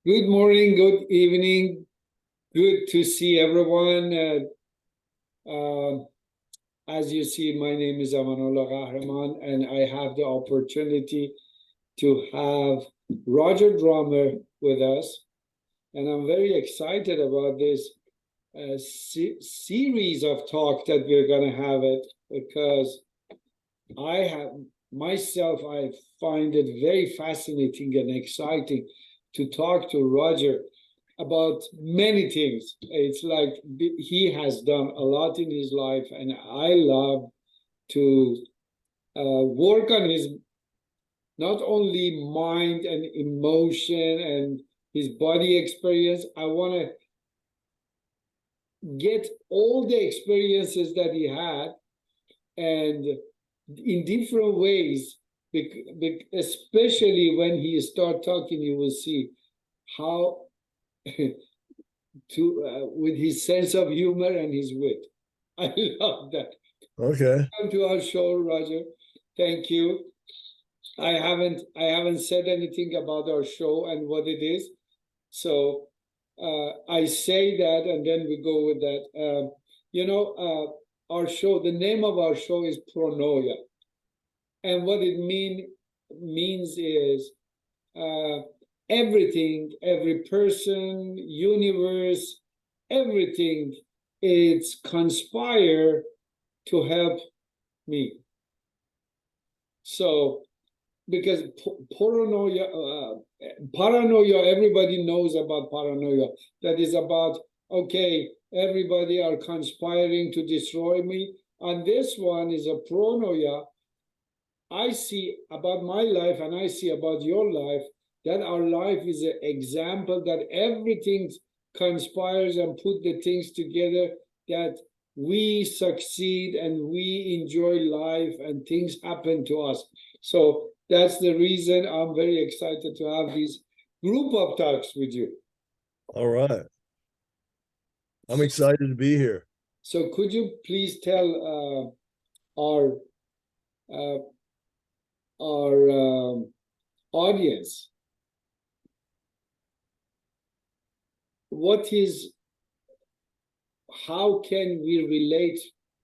Good morning, good evening. Good to see everyone. As you see, my name is Amanollah, and I have the opportunity to have Roger Drummer with us. And I'm very excited about this series of talk that we're going to have it because I find it very fascinating and exciting to talk to Roger about many things. It's like he has done a lot in his life, and I love to work on his not only mind and emotion and his body experience. I want to get all the experiences that he had and in different ways, especially when he start talking, you will see how with his sense of humor and his wit. I love that. Okay. Welcome to our show, Roger. Thank you. I haven't said anything about our show and what it is, so I say that, and then we go with that. Our show. The name of our show is Pronoia, and what it means is everything, every person, universe, everything, it's conspire to help me. So, because paranoia, everybody knows about paranoia. That is about, okay, everybody are conspiring to destroy me. And this one is a pronoia. I see about my life and I see about your life that our life is an example that everything conspires and put the things together that we succeed and we enjoy life and things happen to us. So that's the reason I'm very excited to have this group of talks with you. All right. I'm excited to be here. So could you please tell our audience how can we relate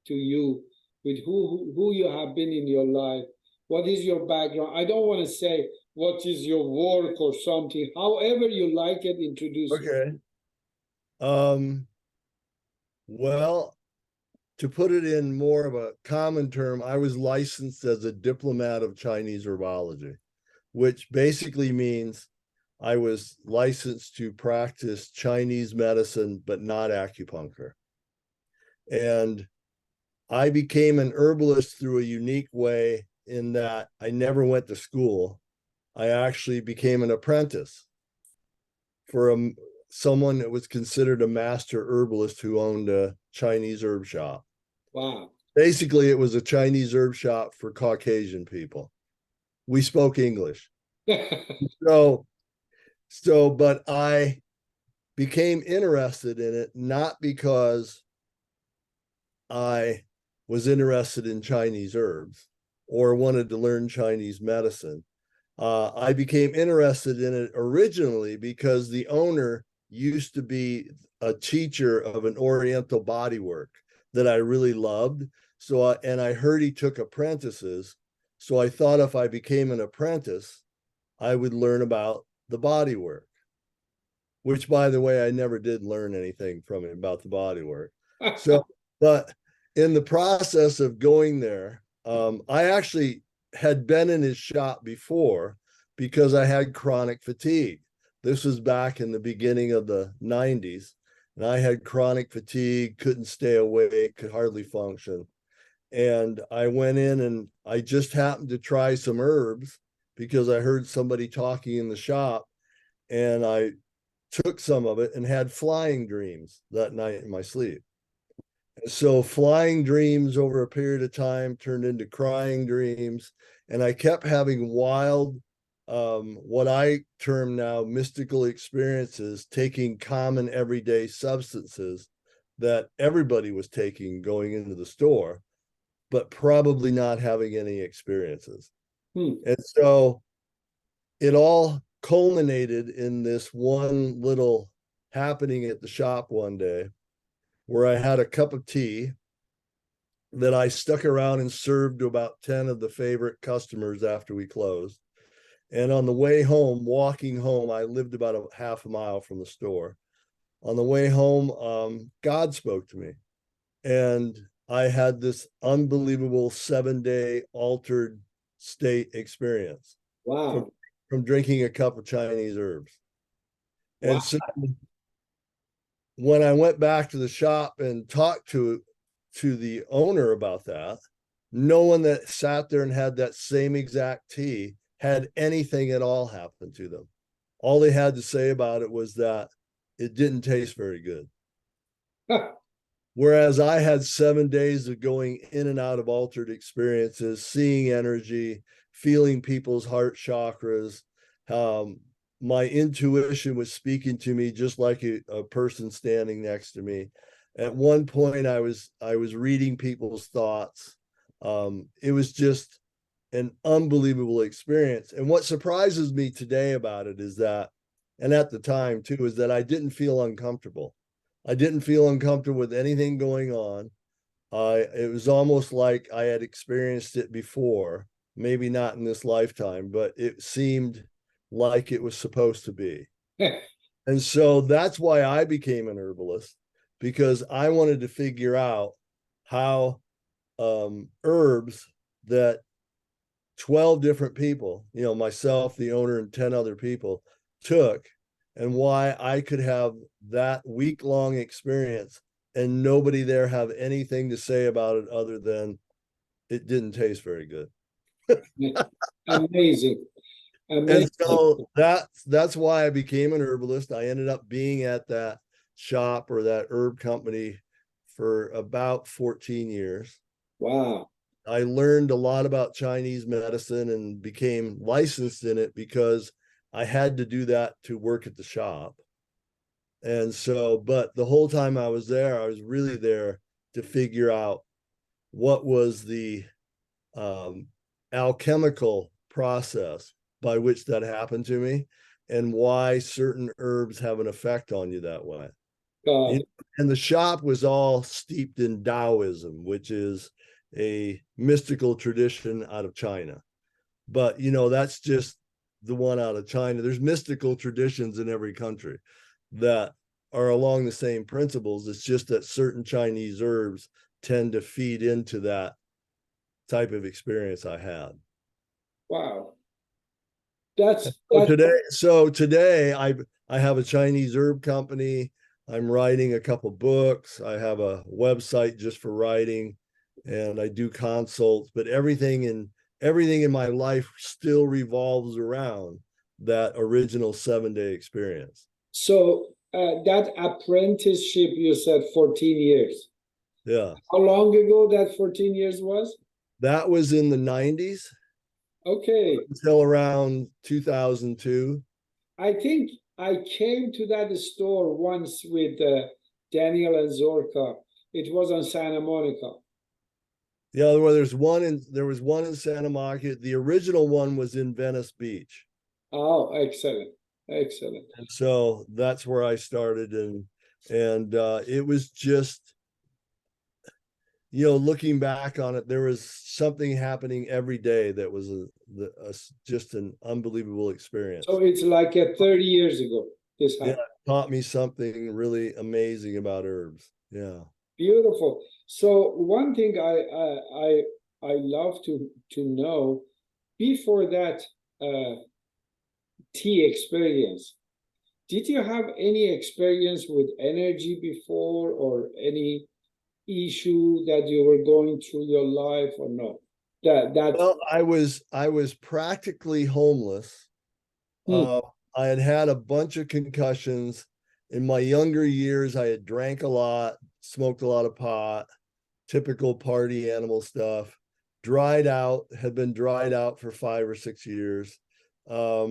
to you with who you have been in your life? What is your background? I don't want to say what is your work or something. However you like it, introduce it. Okay. Well, to put it in more of a common term, I was licensed as a diplomat of Chinese herbology, which basically means I was licensed to practice Chinese medicine, but not acupuncture. And I became an herbalist through a unique way in that I never went to school. I actually became an apprentice for someone that was considered a master herbalist who owned a Chinese herb shop. Wow. Basically, it was a Chinese herb shop for Caucasian people. We spoke English. But I became interested in it, not because I was interested in Chinese herbs or wanted to learn Chinese medicine. I became interested in it originally because the owner used to be a teacher of an Oriental bodywork that I really loved. And I heard he took apprentices. So I thought if I became an apprentice, I would learn about the bodywork, which, by the way, I never did learn anything from him about the bodywork. But in the process of going there, I actually had been in his shop before because I had chronic fatigue. This was back in the beginning of the 90s. And I had chronic fatigue, couldn't stay awake, could hardly function. And I went in and I just happened to try some herbs because I heard somebody talking in the shop. And I took some of it and had flying dreams that night in my sleep. So flying dreams over a period of time turned into crying dreams. And I kept having wild, what I term now mystical experiences, taking common everyday substances that everybody was taking going into the store, but probably not having any experiences. And so it all culminated in this one little happening at the shop one day where I had a cup of tea that I stuck around and served to about 10 of the favorite customers after we closed. And on the way home, walking home, I lived about a half a mile from the store. On the way home, God spoke to me. And I had this unbelievable 7-day altered state experience Wow. from drinking a cup of Chinese herbs. Wow. And so when I went back to the shop and talked to the owner about that, no one that sat there and had that same exact tea had anything at all happen to them. All they had to say about it was that it didn't taste very good. Whereas I had 7 days of going in and out of altered experiences, seeing energy, feeling people's heart chakras. My intuition was speaking to me just like a person standing next to me. At one point, I was reading people's thoughts. It was just an unbelievable experience. And what surprises me today about it is that, and at the time too, is that I didn't feel uncomfortable. I didn't feel uncomfortable with anything going on. It was almost like I had experienced it before, maybe not in this lifetime, but it seemed like it was supposed to be. And so that's why I became an herbalist, because I wanted to figure out how herbs that 12 different people, myself, the owner, and 10 other people took, and why I could have that week-long experience and nobody there have anything to say about it other than it didn't taste very good. Amazing. And Amazing. so that's why I became an herbalist. I ended up being at that shop or that herb company for about 14 years. Wow. I learned a lot about Chinese medicine and became licensed in it because I had to do that to work at the shop. And so, but the whole time I was there, I was really there to figure out what was the alchemical process by which that happened to me and why certain herbs have an effect on you that way. And the shop was all steeped in Taoism, which is a mystical tradition out of China. But, that's just the one out of China. There's mystical traditions in every country that are along the same principles. It's just that certain Chinese herbs tend to feed into that type of experience I had. Wow. So today I have a Chinese herb company. I'm writing a couple books. I have a website just for writing, and I do consults, but everything in my life still revolves around that original 7-day experience. So that apprenticeship, you said 14 years. Yeah. How long ago that 14 years was? That was in the 90s. Okay. Until around 2002. I think I came to that store once with Daniel and Zorka. It was on Santa Monica. Yeah, well, there was one in Santa Monica. The original one was in Venice Beach. Oh, excellent. Excellent. And so that's where I started. And it was just, looking back on it, there was something happening every day that was just an unbelievable experience. So it's like 30 years ago this happened. Yeah, it taught me something really amazing about herbs. Yeah. Beautiful. So one thing I love to know, before that tea experience, did you have any experience with energy before, or any issue that you were going through your life, or no? Well, I was practically homeless. I had a bunch of concussions. In my younger years, I had drank a lot, smoked a lot of pot, typical party animal stuff. Had been dried out for 5 or 6 years. But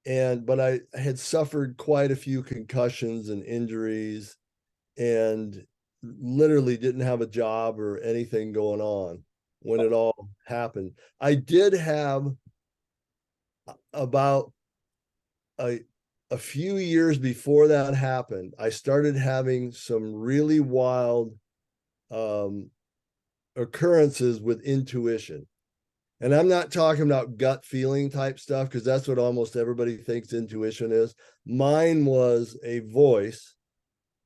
I had suffered quite a few concussions and injuries, and literally didn't have a job or anything going on when it all happened. I did have about a few years before that happened, I started having some really wild occurrences with intuition. And I'm not talking about gut feeling type stuff, because that's what almost everybody thinks intuition is. Mine was a voice,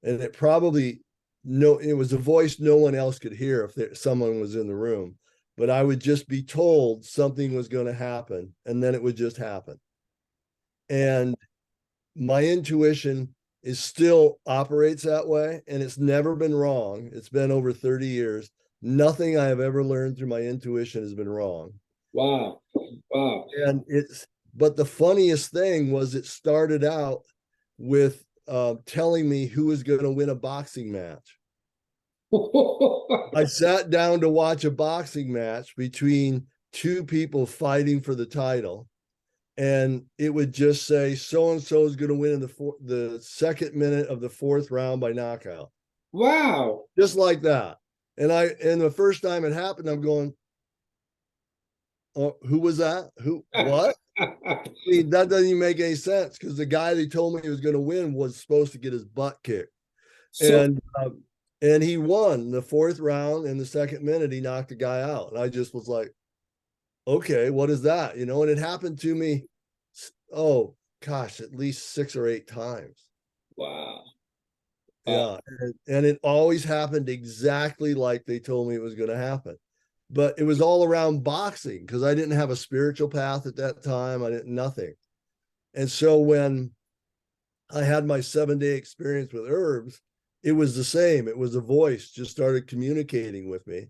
and it was a voice no one else could hear if someone was in the room. But I would just be told something was going to happen, and then it would just happen. And my intuition still operates that way, and it's never been wrong. It's been over 30 years. Nothing I have ever learned through my intuition has been wrong. Wow. Wow. But the funniest thing was it started out with telling me who was going to win a boxing match. I sat down to watch a boxing match between two people fighting for the title, and it would just say so and so is going to win in the second minute of the fourth round by knockout. Wow. Just like that. And the first time it happened, I'm going, oh, who was that? Who? What? I mean, that doesn't even make any sense, because the guy they told me he was going to win was supposed to get his butt kicked. And he won the fourth round. In the second minute, he knocked the guy out. And I just was like, okay, what is that? And it happened to me, oh gosh, at least 6 or 8 times. Wow. Yeah. And it always happened exactly like they told me it was going to happen. But it was all around boxing, because I didn't have a spiritual path at that time. I didn't, nothing. And so when I had my 7-day experience with herbs, it was the same. It was a voice just started communicating with me.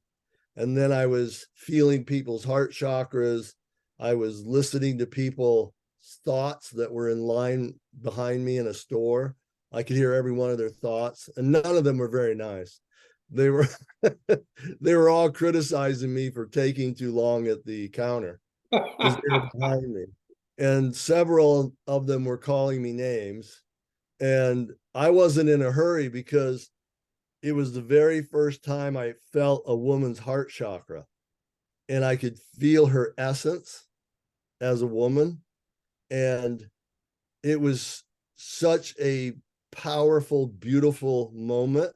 And then I was feeling people's heart chakras. I was listening to people's thoughts that were in line behind me in a store. I could hear every one of their thoughts, and none of them were very nice. They were they were all criticizing me for taking too long at the counter, because they were behind me. And several of them were calling me names. And I wasn't in a hurry, because it was the very first time I felt a woman's heart chakra, and I could feel her essence as a woman. And it was such a powerful, beautiful moment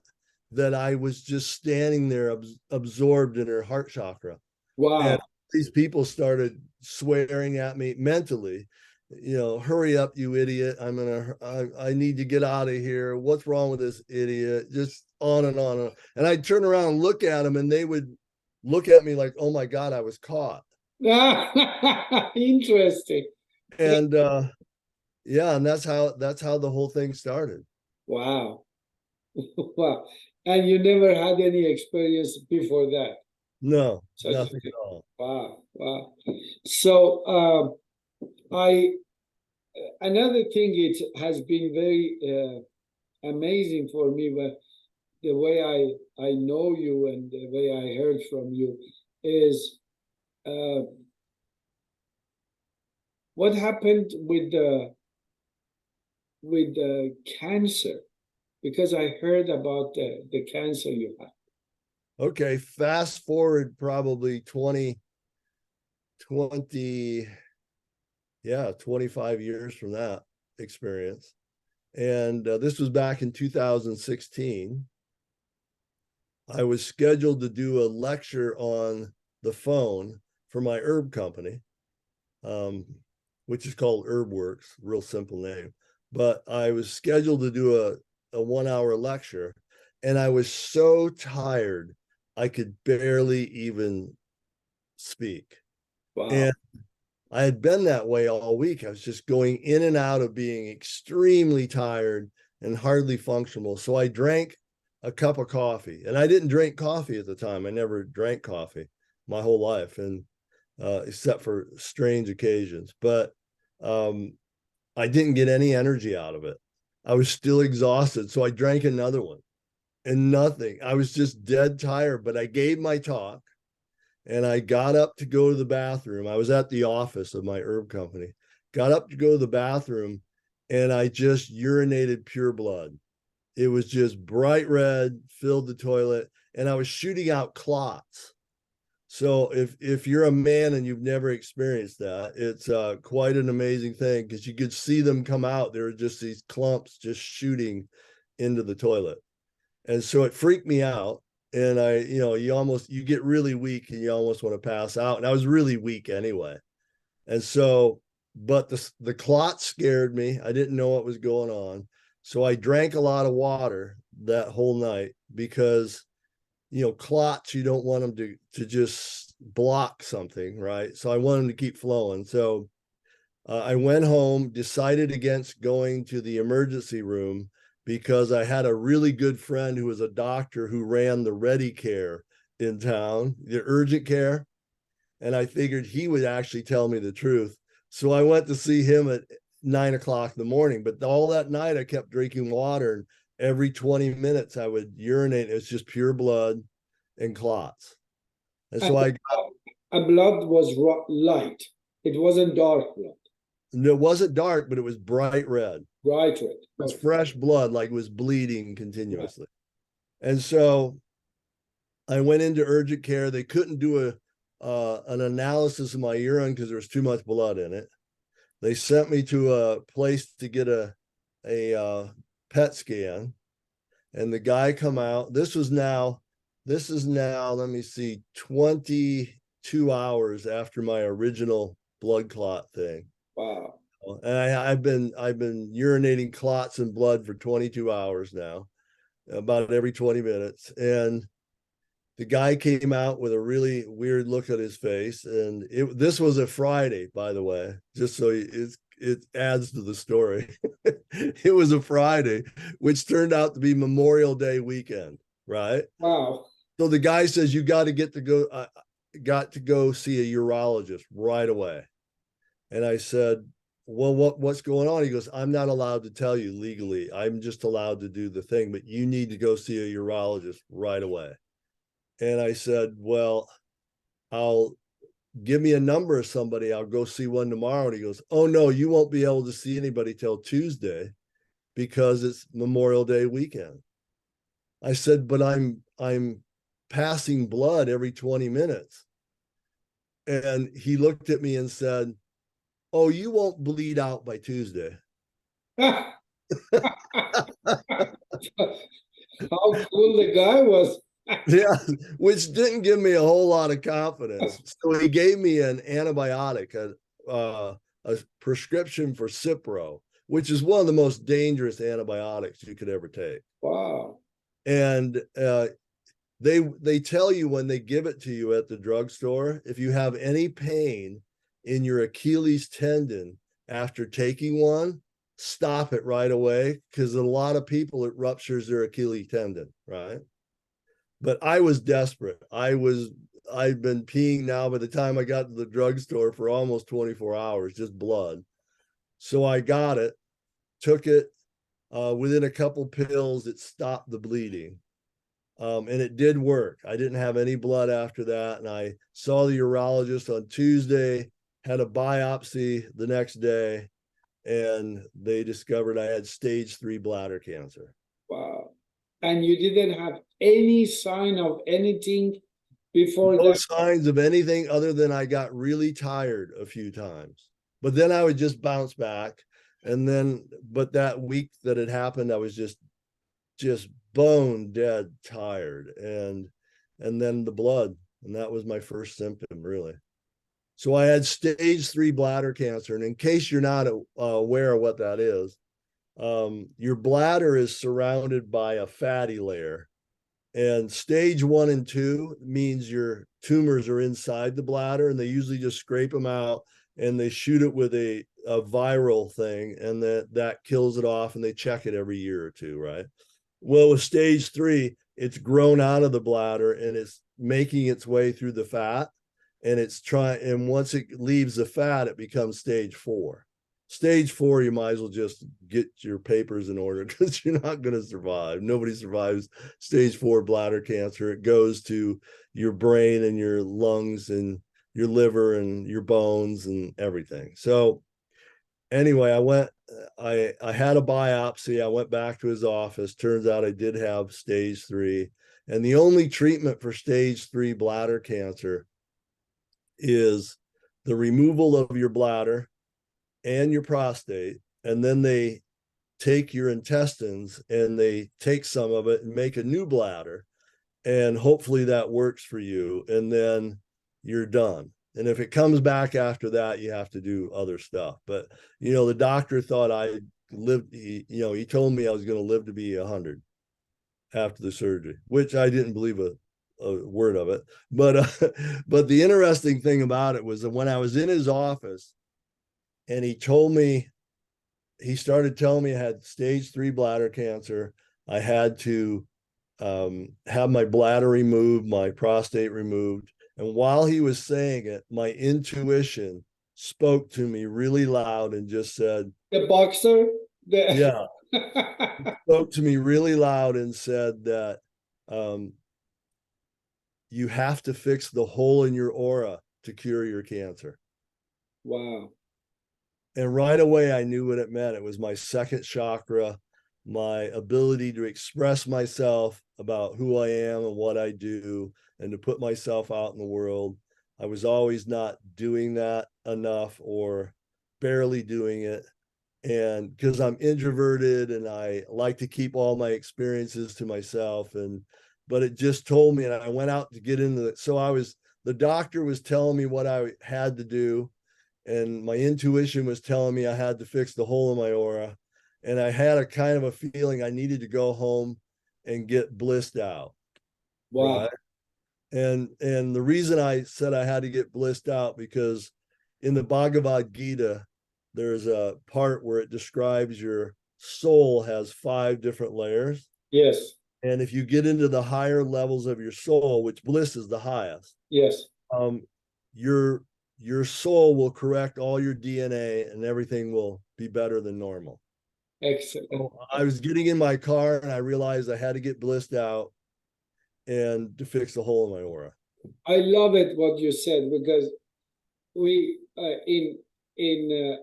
that I was just standing there absorbed in her heart chakra. Wow. And these people started swearing at me mentally, hurry up, you idiot. I need to get out of here. What's wrong with this idiot? Just on and on. And on. And I'd turn around and look at them, and they would look at me like, oh my God, I was caught. Interesting. And yeah, and that's how the whole thing started. Wow. Wow. And you never had any experience before that? No, nothing at all. Wow. Wow. So another thing, it has been very amazing for me, but the way I know you and the way I heard from you is what happened with the cancer, because I heard about the cancer you had. Okay, fast forward probably 20, 25 years from that experience. And this was back in 2016. I was scheduled to do a lecture on the phone for my herb company, which is called HerbWorks, real simple name. But I was scheduled to do a 1-hour lecture, and I was so tired I could barely even speak. Wow. And I had been that way all week. I was just going in and out of being extremely tired and hardly functional. So I drank a cup of coffee, and I didn't drink coffee at the time. I never drank coffee my whole life, and except for strange occasions. But I didn't get any energy out of it. I was still exhausted. So I drank another one, and nothing. I was just dead tired, but I gave my talk, and I got up to go to the bathroom. I was at the office of my herb company, got up to go to the bathroom, and I just urinated pure blood. It was just bright red, filled the toilet, and I was shooting out clots. So if you're a man and you've never experienced that, it's quite an amazing thing, because you could see them come out. There were just these clumps just shooting into the toilet. And so it freaked me out. And you get really weak and you almost want to pass out. And I was really weak anyway. And so, but the clot scared me. I didn't know what was going on. So I drank a lot of water that whole night, because clots, you don't want them to just block something, right? So I want them to keep flowing. So I went home, decided against going to the emergency room, because I had a really good friend who was a doctor who ran the Ready Care in town, the urgent care. And I figured he would actually tell me the truth. So I went to see him at 9 o'clock in the morning. But all that night I kept drinking water, and every 20 minutes I would urinate. It's just pure blood and clots. And so And a blood was light. It wasn't dark blood. It wasn't dark, but it was bright red. Bright red. It was fresh blood, like it was bleeding continuously. Yeah. And so I went into urgent care. They couldn't do an analysis of my urine because there was too much blood in it. They sent me to a place to get a PET scan, and the guy come out. This is now, let me see, 22 hours after my original blood clot thing. Wow. And I've been urinating clots and blood for 22 hours now, about every 20 minutes. And the guy came out with a really weird look at his face. And this was a Friday, by the way, just so it adds to the story. It was a Friday, which turned out to be Memorial Day weekend, right? Wow. So the guy says, you got to go see a urologist right away. And I said, well, what's going on? He goes, I'm not allowed to tell you legally. I'm just allowed to do the thing, but you need to go see a urologist right away. And I said, well, give me a number of somebody. I'll go see one tomorrow. And he goes, oh no, you won't be able to see anybody till Tuesday because it's Memorial Day weekend. I said, but I'm passing blood every 20 minutes. And he looked at me and said, oh, you won't bleed out by Tuesday. How cool the guy was. Yeah, which didn't give me a whole lot of confidence. So he gave me an antibiotic, a prescription for Cipro, which is one of the most dangerous antibiotics you could ever take. Wow. And they tell you when they give it to you at the drugstore, if you have any pain in your Achilles tendon after taking one, stop it right away, because a lot of people, it ruptures their Achilles tendon, right? But I was desperate. I've been peeing now by the time I got to the drugstore for almost 24 hours, just blood. So I got it, took it. Within a couple pills, it stopped the bleeding. And it did work. I didn't have any blood after that. And I saw the urologist on Tuesday, had a biopsy the next day, and they discovered I had stage 3 bladder cancer. Wow. And you didn't have any sign of anything before that? No signs of anything other than I got really tired a few times. But then I would just bounce back. And then, but that week that it happened, I was just bone dead tired. And then the blood. And that was my first symptom, really. So I had stage 3 bladder cancer. And in case you're not aware of what that is, your bladder is surrounded by a fatty layer. And stage 1 and 2 means your tumors are inside the bladder, and they usually just scrape them out and they shoot it with a viral thing, and that kills it off, and they check it every year or two, right? Well, with stage 3, it's grown out of the bladder and it's making its way through the fat, and once it leaves the fat, it becomes stage 4. Stage 4, you might as well just get your papers in order, because you're not going to survive. Nobody survives stage 4 bladder cancer. It goes to your brain and your lungs and your liver and your bones and everything. So anyway, I had a biopsy. I went back to his office. Turns out I did have stage 3. And the only treatment for stage 3 bladder cancer is the removal of your bladder and your prostate, and then they take your intestines and they take some of it and make a new bladder, and hopefully that works for you, and then you're done. And if it comes back after that, you have to do other stuff. But the doctor thought I lived, he told me I was going to live to be 100 after the surgery, which I didn't believe a word of it. But the interesting thing about it was that when I was in his office and he started telling me I had stage 3 bladder cancer. I had to have my bladder removed, my prostate removed. And while he was saying it, my intuition spoke to me really loud and just said, The boxer? Yeah, spoke to me really loud and said that you have to fix the hole in your aura to cure your cancer. Wow. And right away, I knew what it meant. It was my second chakra, my ability to express myself about who I am and what I do, and to put myself out in the world. I was always not doing that enough or barely doing it. And because I'm introverted and I like to keep all my experiences to myself, but it just told me, and I went out to get into it. So the doctor was telling me what I had to do, and my intuition was telling me I had to fix the hole in my aura. And I had a kind of a feeling I needed to go home and get blissed out. Wow. Right. And the reason I said I had to get blissed out, because in the Bhagavad Gita, there's a part where it describes your soul has 5 different layers. Yes. And if you get into the higher levels of your soul, which bliss is the highest, yes, your soul will correct all your DNA and everything will be better than normal. excellent. So I was getting in my car and I realized I had to get blissed out and to fix the hole in my aura. I love it what you said, because we in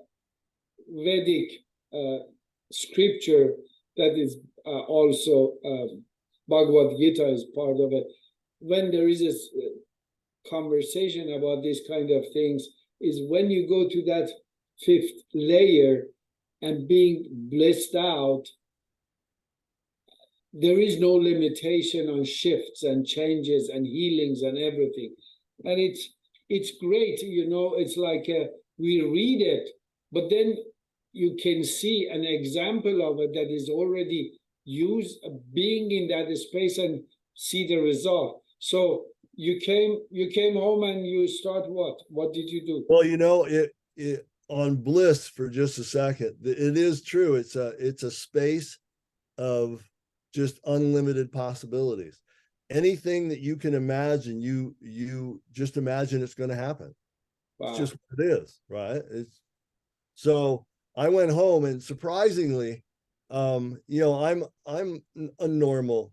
Vedic scripture, that is also Bhagavad Gita is part of it. When there is a conversation about these kind of things, is when you go to that 5th layer and being blissed out, there is no limitation on shifts and changes and healings and everything. And it's great, it's like we read it, but then you can see an example of it that is already used, being in that space and see the result. So you came home and you start what? What did you do? Well, it on bliss for just a second. It is true. It's a space of just unlimited possibilities. Anything that you can imagine, you just imagine it's going to happen. Wow. It's just what it is, right? So I went home, and surprisingly, I'm a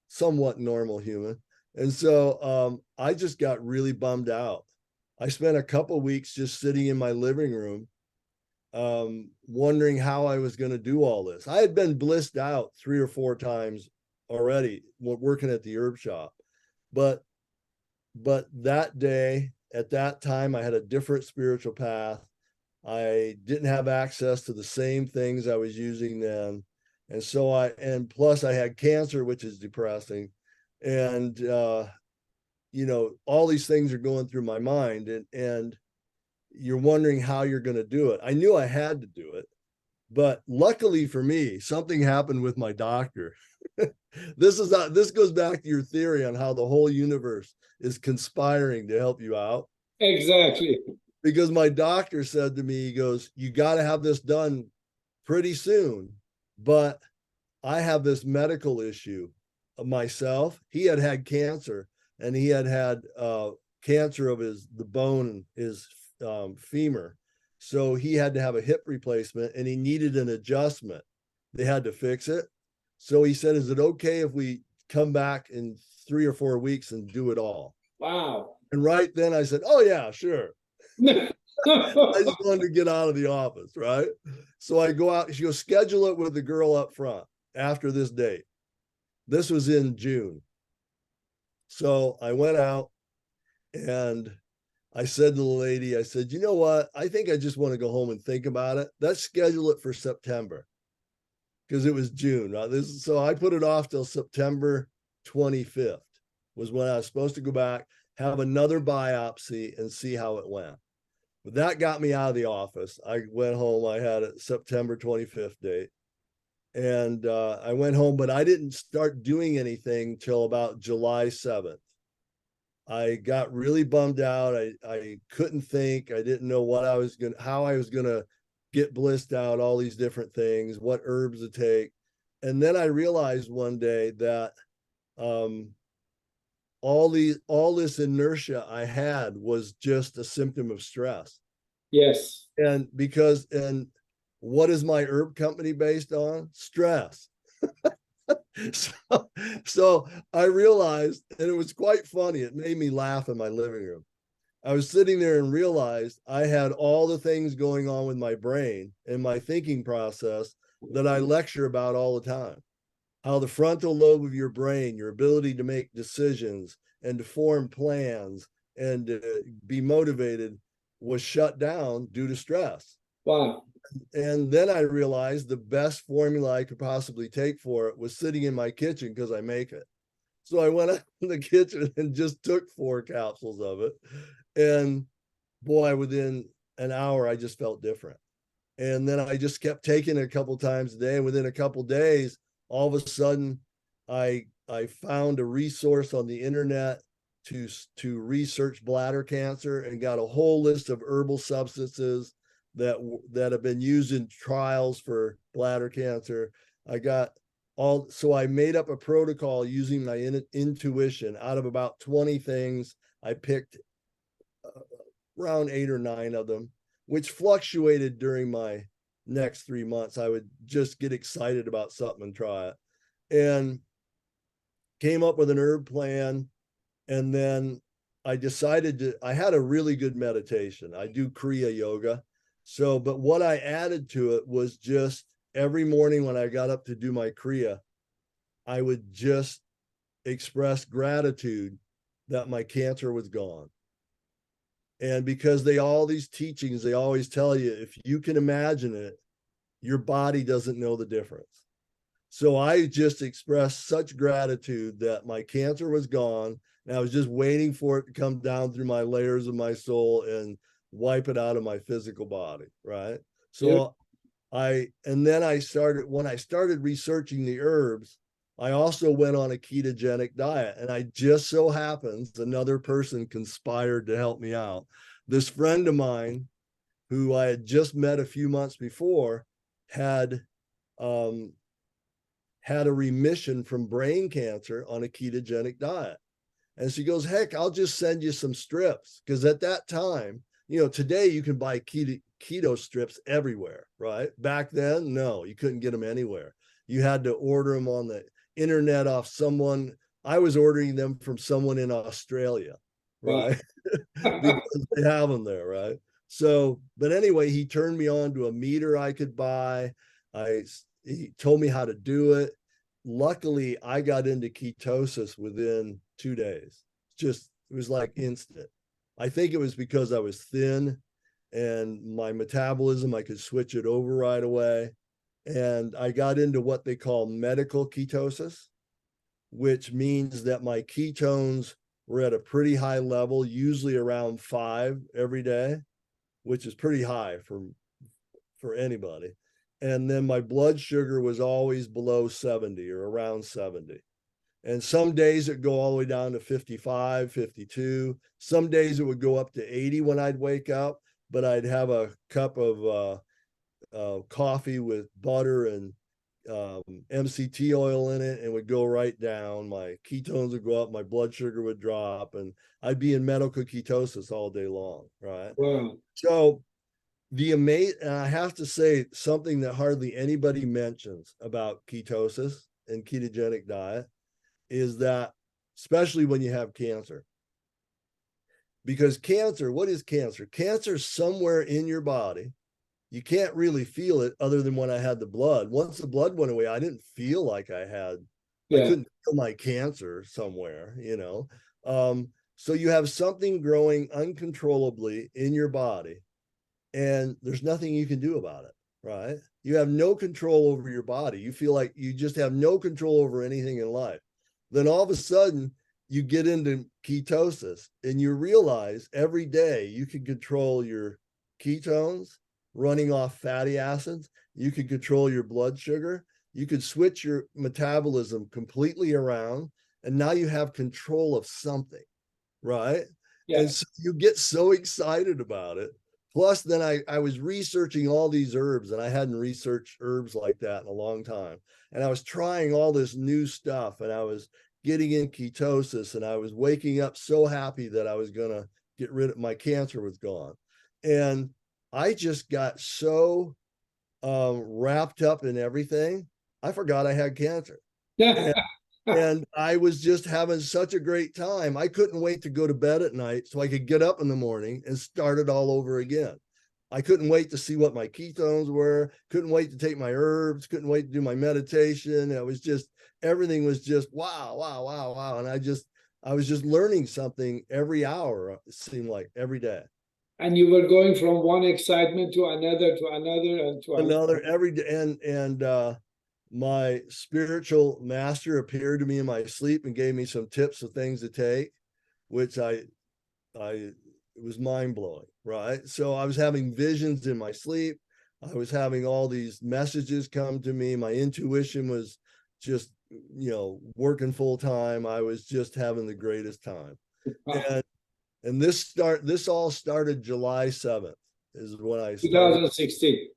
somewhat normal human. And so I just got really bummed out. I spent a couple weeks just sitting in my living room, wondering how I was going to do all this. I had been blissed out 3 or 4 times already working at the herb shop. But that day, at that time, I had a different spiritual path. I didn't have access to the same things I was using then. And so and plus I had cancer, which is depressing. And, all these things are going through my mind, and you're wondering how you're going to do it. I knew I had to do it, but luckily for me, something happened with my doctor. This goes back to your theory on how the whole universe is conspiring to help you out. Exactly. Because my doctor said to me, he goes, you got to have this done pretty soon, but I have this medical issue of myself. He had cancer, and he had cancer of the bone, his femur. So he had to have a hip replacement, and he needed an adjustment. They had to fix it. So he said, is it okay if we come back in 3 or 4 weeks and do it all? Wow. And right then I said, oh yeah, sure. I just wanted to get out of the office, right? So I go out, she goes, schedule it with the girl up front after this date. This was in June. So I went out and I said to the lady, I said, you know what? I think I just want to go home and think about it. Let's schedule it for September, because it was June. Right? So I put it off till September 25th was when I was supposed to go back, have another biopsy, and see how it went. But that got me out of the office. I went home. I had a September 25th date. And I went home, but I didn't start doing anything till about July 7th. I got really bummed out. I couldn't think. I didn't know how I was gonna get blissed out, all these different things, what herbs to take. And then I realized one day that all this inertia I had was just a symptom of stress. Yes. And what is my herb company based on? Stress. So I realized, and it was quite funny. It made me laugh in my living room. I was sitting there and realized I had all the things going on with my brain and my thinking process that I lecture about all the time. How the frontal lobe of your brain, your ability to make decisions and to form plans and be motivated, was shut down due to stress. Wow. And then I realized the best formula I could possibly take for it was sitting in my kitchen, because I make it. So I went out in the kitchen and just took 4 capsules of it. And boy, within an hour, I just felt different. And then I just kept taking it a couple times a day. And within a couple days, all of a sudden, I found a resource on the internet to research bladder cancer, and got a whole list of herbal substances that have been used in trials for bladder cancer. So I made up a protocol using my intuition. Out of about 20 things, I picked around 8 or 9 of them, which fluctuated during my next 3 months. I would just get excited about something and try it, and came up with an herb plan. And then I had a really good meditation. I do Kriya yoga. So, but what I added to it was just every morning when I got up to do my Kriya, I would just express gratitude that my cancer was gone. And because all these teachings, they always tell you, if you can imagine it, your body doesn't know the difference. So I just expressed such gratitude that my cancer was gone. And I was just waiting for it to come down through my layers of my soul and wipe it out of my physical body. Right. So when I started researching the herbs, I also went on a ketogenic diet, and I just so happens another person conspired to help me out. This friend of mine, who I had just met a few months before, had a remission from brain cancer on a ketogenic diet. And she goes, heck, I'll just send you some strips. Because at that time, today you can buy keto strips everywhere, right? Back then, no, you couldn't get them anywhere. You had to order them on the internet off someone. I was ordering them from someone in Australia, right? Because they have them there, right? So, but anyway, he turned me on to a meter I could buy. He told me how to do it. Luckily, I got into ketosis within 2 days. It was like instant. I think it was because I was thin and my metabolism, I could switch it over right away. And I got into what they call medical ketosis, which means that my ketones were at a pretty high level, usually around 5 every day, which is pretty high for anybody. And then my blood sugar was always below 70 or around 70. And some days it go all the way down to 55, 52. Some days it would go up to 80 when I'd wake up, but I'd have a cup of coffee with butter and MCT oil in it, and would go right down. My ketones would go up, my blood sugar would drop, and I'd be in medical ketosis all day long, right? Wow. So and I have to say something that hardly anybody mentions about ketosis and ketogenic diet is that, especially when you have cancer, because what is cancer? Cancer is somewhere in your body. You can't really feel it other than when I had the blood. Once the blood went away, I didn't feel like I couldn't feel my cancer somewhere, So you have something growing uncontrollably in your body, and there's nothing you can do about it, right? You have no control over your body. You feel like you just have no control over anything in life. Then all of a sudden, you get into ketosis and you realize every day you can control your ketones, running off fatty acids. You can control your blood sugar. You could switch your metabolism completely around. And now you have control of something, right? Yeah. And so you get so excited about it. Plus, then I was researching all these herbs, and I hadn't researched herbs like that in a long time. And I was trying all this new stuff, and I was getting in ketosis, and I was waking up so happy that I was going to get rid of my cancer was gone. And I just got so wrapped up in everything, I forgot I had cancer. And, and I was just having such a great time. I couldn't wait to go to bed at night so I could get up in the morning and start it all over again. I couldn't wait to see what my ketones were, couldn't wait to take my herbs, couldn't wait to do my meditation. It was just, everything was just wow, wow, wow, wow. And I was just learning something every hour, it seemed like every day. And you were going from one excitement to another, and to Another every day. And my spiritual master appeared to me in my sleep and gave me some tips of things to take, which it was mind blowing, right? So I was having visions in my sleep. I was having all these messages come to me. My intuition was just, working full time. I was just having the greatest time. And this all started July 7th is when I started. 2016.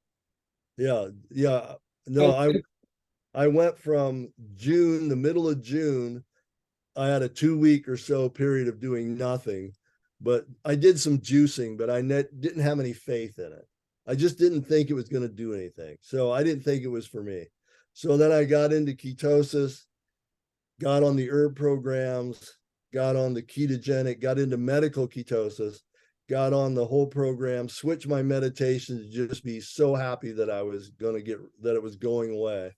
Yeah. Yeah. No, I went from June, the middle of June. I had a 2-week or so period of doing nothing, but I did some juicing, but I didn't have any faith in it. I just didn't think it was going to do anything. So I didn't think it was for me. So then I got into ketosis, got on the herb programs, got on the ketogenic, got into medical ketosis, got on the whole program, switched my meditation to just be so happy that I was going to that it was going away.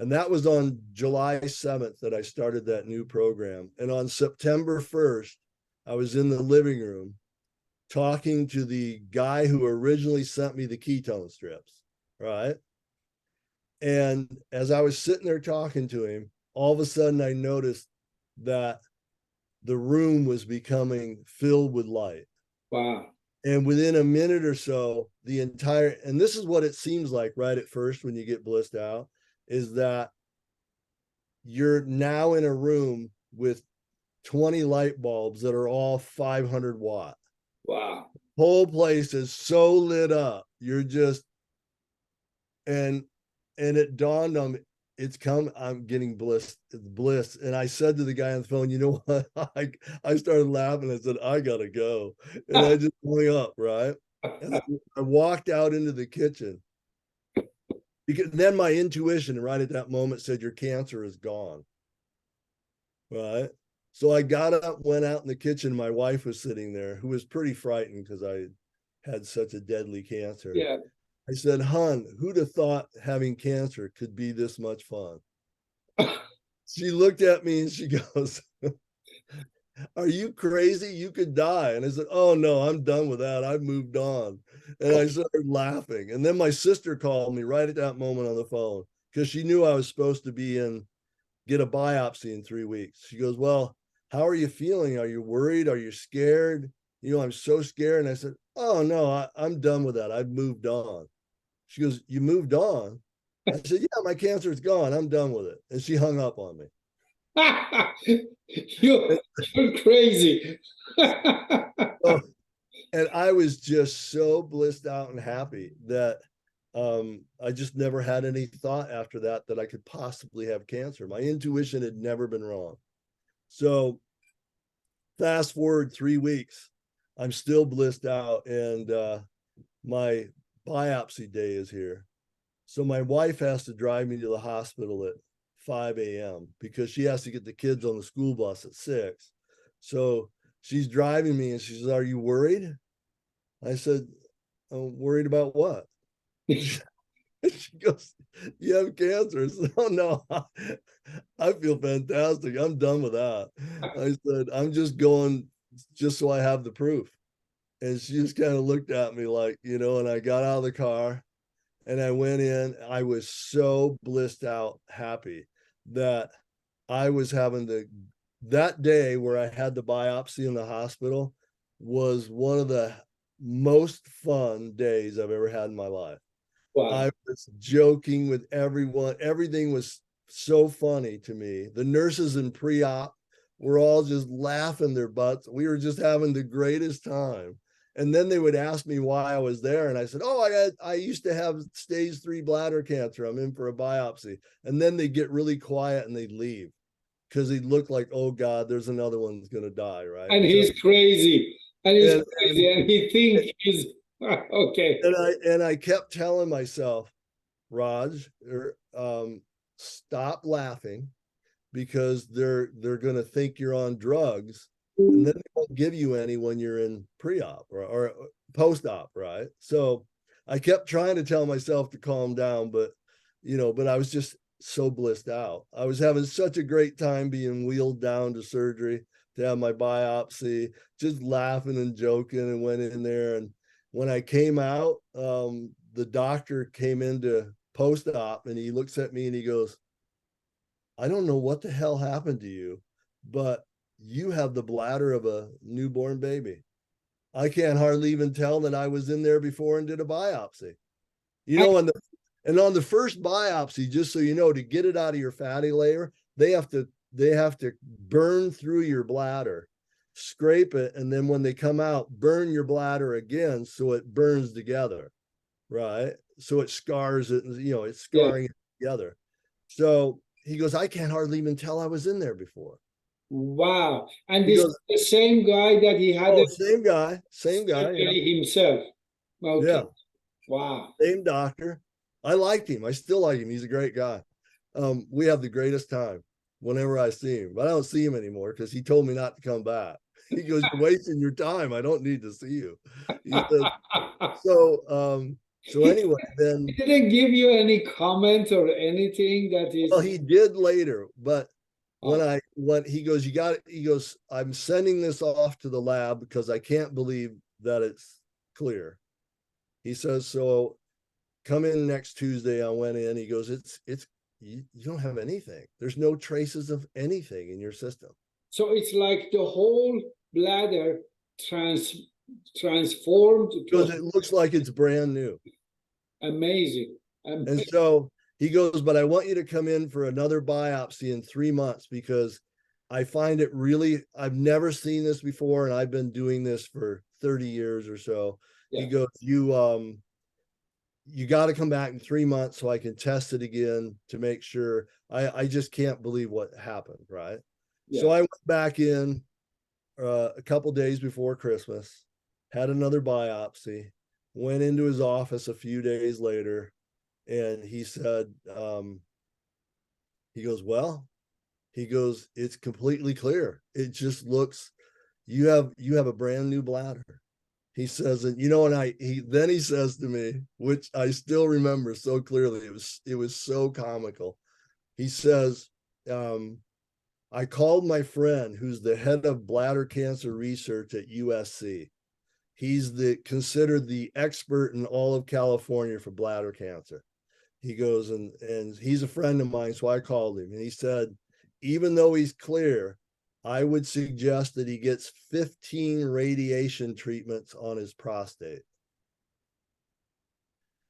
And that was on July 7th that I started that new program. And on September 1st, I was in the living room talking to the guy who originally sent me the ketone strips, right? And as I was sitting there talking to him, all of a sudden I noticed that the room was becoming filled with light. Wow. And within a minute or so, and this is what it seems like right at first when you get blissed out, is that you're now in a room with 20 light bulbs that are all 500 watt. Wow. Whole place is so lit up. You're just, and it dawned on me, I'm getting bliss. And I said to the guy on the phone, you know what? I started laughing. I said, I gotta go. And I just hung up, right? And I walked out into the kitchen. Because then my intuition right at that moment said, your cancer is gone. Right. So I got up, went out in the kitchen. My wife was sitting there, who was pretty frightened because I had such a deadly cancer. Yeah. I said, hon, who'd have thought having cancer could be this much fun? She looked at me and she goes, are you crazy? You could die. And I said, oh no, I'm done with that. I've moved on. And I started laughing. And then my sister called me right at that moment on the phone because she knew I was supposed to get a biopsy in 3 weeks. She goes, well, how are you feeling? Are you worried? Are you scared? I'm so scared. And I said, oh no, I'm done with that. I've moved on. She goes, you moved on? I said, yeah, my cancer is gone. I'm done with it. And she hung up on me. You're crazy. Oh, and I was just so blissed out and happy that I just never had any thought after that I could possibly have cancer. My intuition had never been wrong. So fast forward 3 weeks, I'm still blissed out, and my biopsy day is here. So my wife has to drive me to the hospital at 5 a.m. because she has to get the kids on the school bus at 6. So she's driving me and she says, are you worried? I said, I'm worried about what? She goes, you have cancer. I said, oh no, I feel fantastic. I'm done with that. I said, I'm just going just so I have the proof. And she just kind of looked at me like, and I got out of the car and I went in. I was so blissed out happy that I was that day where I had the biopsy in the hospital was one of the most fun days I've ever had in my life. Wow. I was joking with everyone. Everything was so funny to me. The nurses in pre-op were all just laughing their butts. We were just having the greatest time. And then they would ask me why I was there. And I said, oh, I used to have stage 3 bladder cancer. I'm in for a biopsy. And then they'd get really quiet and they'd leave because he'd look like, oh God, there's another one that's going to die, right? And he's crazy. And he's crazy. And he thinks he's okay. And I kept telling myself, Raj, stop laughing because they're going to think you're on drugs, and then they won't give you any when you're in pre-op or post-op, right? So I kept trying to tell myself to calm down, but I was just so blissed out. I was having such a great time being wheeled down to surgery to have my biopsy, just laughing and joking, and went in there. And when I came out, the doctor came into post-op and he looks at me and he goes, I don't know what the hell happened to you, but you have the bladder of a newborn baby. I can't hardly even tell that I was in there before and did a biopsy. And on the first biopsy, just so you know, to get it out of your fatty layer, they have to burn through your bladder, scrape it, and then when they come out, burn your bladder again so it burns together, right? So it scars it, it's scarring it together. So he goes, I can't hardly even tell I was in there before. Wow. And this is the same guy that he had. Same guy. Yeah. Himself. Okay. Yeah. Wow. Same doctor. I liked him. I still like him. He's a great guy. We have the greatest time whenever I see him, but I don't see him anymore because he told me not to come back. He goes, you're wasting your time. I don't need to see you. He says, so anyway, then he didn't give you any comment or anything that is. Well, he did later, but when he goes, he goes, I'm sending this off to the lab because I can't believe that it's clear. He says, so come in next Tuesday. I went in. He goes, you don't have anything. There's no traces of anything in your system. So it's like the whole bladder transformed. Because it looks like it's brand new. Amazing. And so he goes, but I want you to come in for another biopsy in 3 months because I find it really, I've never seen this before. And I've been doing this for 30 years or so. Yeah. He goes, you got to come back in 3 months so I can test it again to make sure. I just can't believe what happened. Right. Yeah. So I went back in a couple days before Christmas, had another biopsy, went into his office a few days later, and he said, he goes, it's completely clear. It just looks, you have a brand new bladder. He says, and he says to me, which I still remember so clearly, it was so comical. He says, I called my friend who's the head of bladder cancer research at USC. He's considered the expert in all of California for bladder cancer. He goes, and he's a friend of mine, so I called him, and he said, even though he's clear, I would suggest that he gets 15 radiation treatments on his prostate.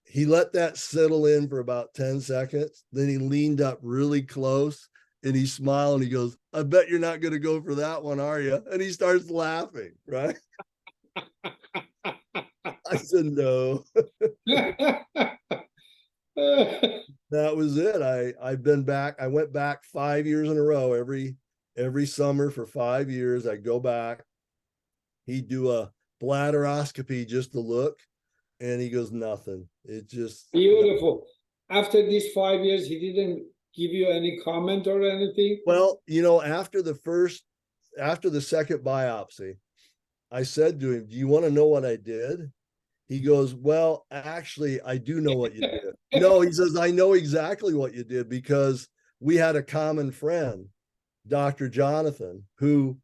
He let that settle in for about 10 seconds. Then he leaned up really close and he smiled and he goes, I bet you're not going to go for that one, are you? And he starts laughing, right? I said, no. That was it. I've been back. I went back 5 years in a row. Every summer for 5 years, I go back. He'd do a bladderoscopy just to look, and he goes, nothing. It just beautiful. After these 5 years, he didn't give you any comment or anything? Well, after the second biopsy, I said to him, do you want to know what I did? He goes, well, actually, I do know what you did. No, he says, I know exactly what you did because we had a common friend, Dr. Jonathan, who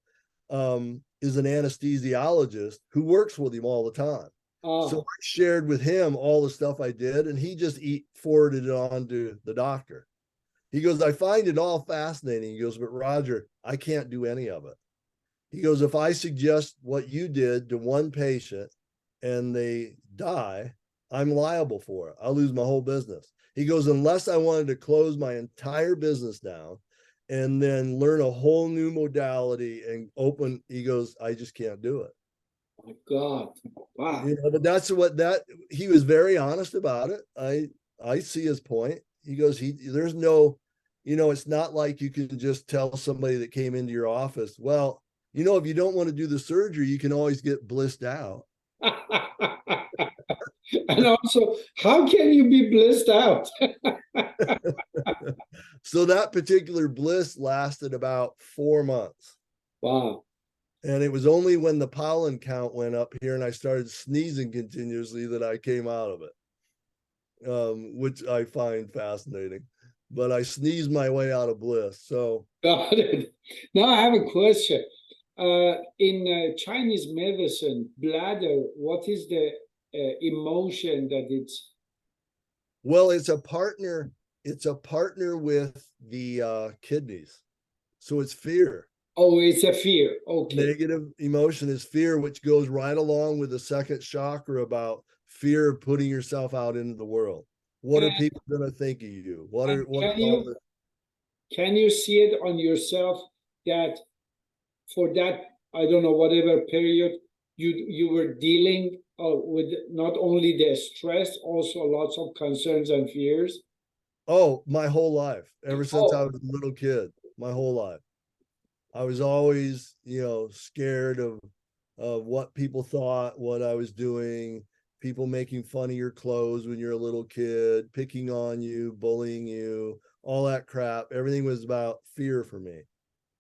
is an anesthesiologist who works with him all the time. So I shared with him all the stuff I did, and he just forwarded it on to the doctor. He goes, I find it all fascinating. He goes, but Roger, I can't do any of it. He goes, if I suggest what you did to one patient and they die, I'm liable for it. I'll lose my whole business. He goes, unless I wanted to close my entire business down and then learn a whole new modality and open, he goes, I just can't do it. Oh my God. Wow. You know, but that's what he was very honest about it. I see his point. He goes, there's no, you know, it's not like you can just tell somebody that came into your office, well, you know, if you don't want to do the surgery, you can always get blissed out. And also, how can you be blissed out? So that particular bliss lasted about 4 months. Wow. And it was only when the pollen count went up here and I started sneezing continuously that I came out of it, which I find fascinating. But I sneezed my way out of bliss. So Got it. Now I have a question. In Chinese medicine, bladder, what is the emotion that it's? Well, it's a partner with the kidneys. So it's fear. Oh, it's a fear. Okay. Negative emotion is fear, which goes right along with the second chakra about fear of putting yourself out into the world. What are people going to think of you? Can you see it on yourself that for that, I don't know, whatever period you were dealing with not only the stress, also lots of concerns and fears? Oh, my whole life, ever since I was a little kid, my whole life. I was always, you know, scared of what people thought, what I was doing, people making fun of your clothes when you're a little kid, picking on you, bullying you, all that crap. Everything was about fear for me,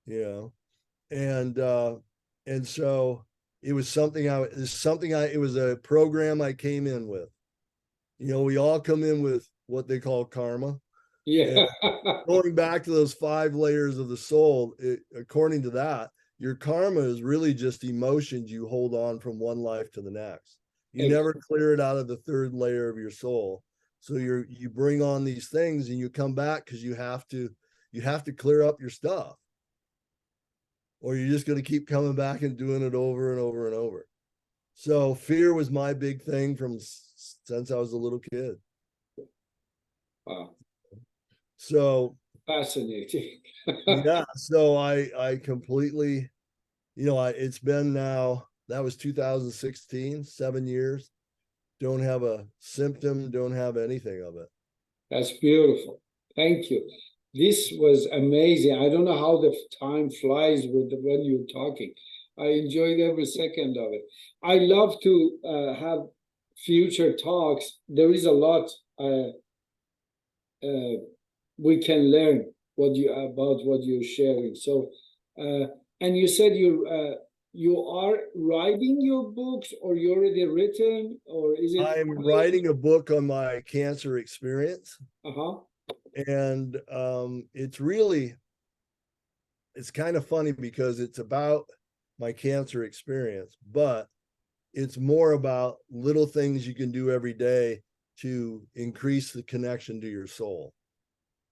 you know. And so it was it was a program I came in with. You know, we all come in with what they call karma. Yeah. Going back to those 5 layers of the soul, according to that, your karma is really just emotions you hold on from one life to the next. You never clear it out of the 3rd layer of your soul. So you bring on these things and you come back because you have to clear up your stuff. Or you're just going to keep coming back and doing it over and over and over. So fear was my big thing since I was a little kid. Wow. So Fascinating. yeah, so I completely, you know, it's been now, that was 2016, 7 years. Don't have a symptom, don't have anything of it. That's beautiful. Thank you. This was amazing. I don't know how the time flies when you're talking. I enjoyed every second of it. I love to have future talks. There is a lot we can learn about what you're sharing. So, and you said you are writing your books, or you already written, or is it? I'm writing a book on my cancer experience. Uh-huh. And it's kind of funny because it's about my cancer experience, but it's more about little things you can do every day to increase the connection to your soul.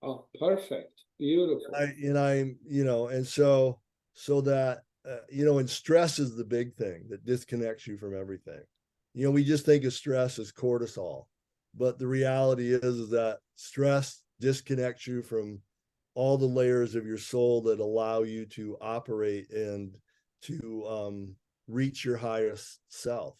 Oh, perfect. Beautiful. I'm, you know, and so that, you know, and stress is the big thing that disconnects you from everything. You know, we just think of stress as cortisol, but the reality is that stress disconnects you from all the layers of your soul that allow you to operate and to reach your highest self.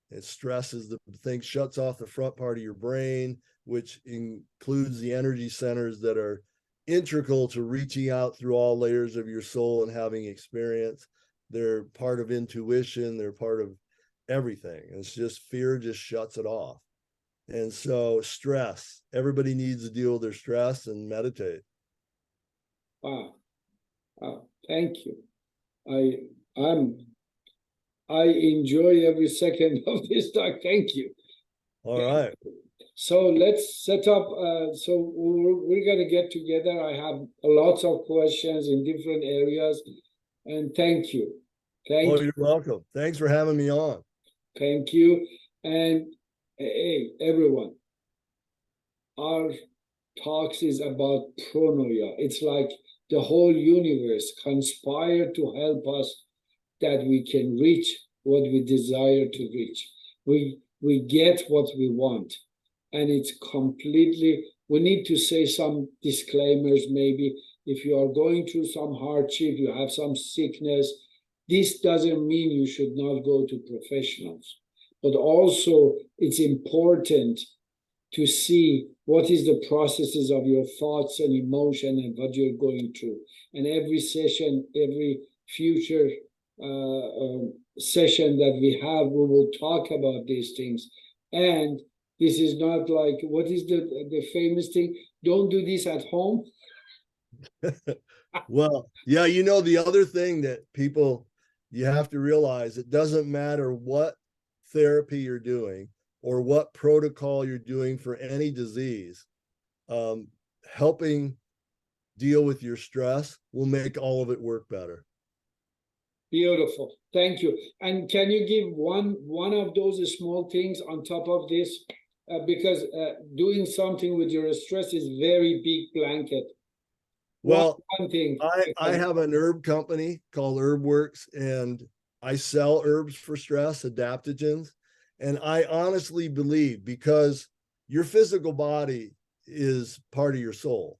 And stress is the thing, shuts off the front part of your brain, which includes the energy centers that are integral to reaching out through all layers of your soul and having experience. They're part of intuition. They're part of everything. It's just fear just shuts it off. And so stress, everybody needs to deal with their stress and meditate. Wow. Wow. Thank you. I enjoy every second of this talk. Thank you. All right. So let's set up. So we're going to get together. I have lots of questions in different areas. And thank you. Thank Oh, you. you're welcome. Thanks for having me on. Thank you. And hey, everyone, our talks is about Pronoia. It's like the whole universe conspire to help us that we can reach what we desire to reach. We get what we want. And it's completely, we need to say some disclaimers maybe. If you are going through some hardship, you have some sickness, this doesn't mean you should not go to professionals. But also, it's important to see what is the processes of your thoughts and emotion and what you're going through. And every session, every future session that we have, we will talk about these things. And this is not like, what is the famous thing? Don't do this at home. Well, yeah, you know, the other thing that people, you have to realize, it doesn't matter what therapy you're doing or what protocol you're doing for any disease, helping deal with your stress will make all of it work better. Beautiful. Thank you. And can you give one of those small things on top of this? Because doing something with your stress is very big blanket. Well, one thing. I have an herb company called HerbWorks, and I sell herbs for stress, adaptogens. And I honestly believe, because your physical body is part of your soul,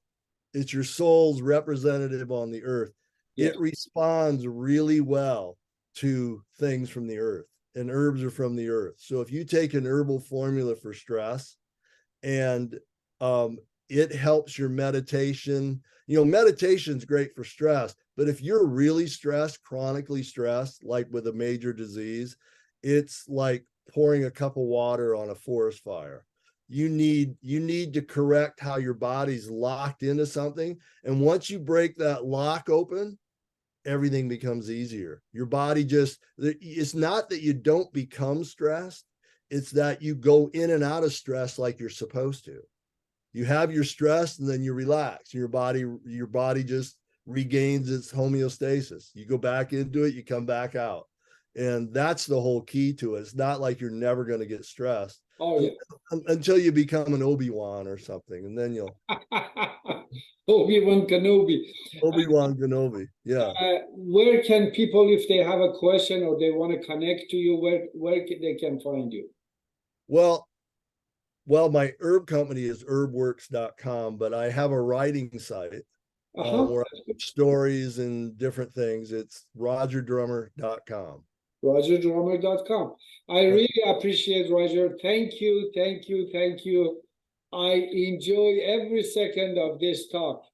it's your soul's representative on the earth. Yeah. It responds really well to things from the earth, and herbs are from the earth. So if you take an herbal formula for stress, and it helps your meditation. You know, meditation's great for stress, but if you're really stressed, chronically stressed, like with a major disease, it's like pouring a cup of water on a forest fire. You need to correct how your body's locked into something. And once you break that lock open, everything becomes easier. Your body just, it's not that you don't become stressed, it's that you go in and out of stress like you're supposed to. You have your stress and then you relax. Your body just regains its homeostasis. You go back into it, you come back out. And that's the whole key to it. It's not like you're never going to get stressed. Oh, yeah. Until you become an Obi-Wan or something, and then you'll Obi-Wan Kenobi. Obi-Wan Kenobi. Yeah. Where can people, if they have a question or they want to connect to you, where they can find you? Well, my herb company is herbworks.com, but I have a writing site where I put stories and different things. It's rogerdrummer.com. rogerdrummer.com. I really appreciate, Roger. Thank you, thank you, thank you. I enjoy every second of this talk.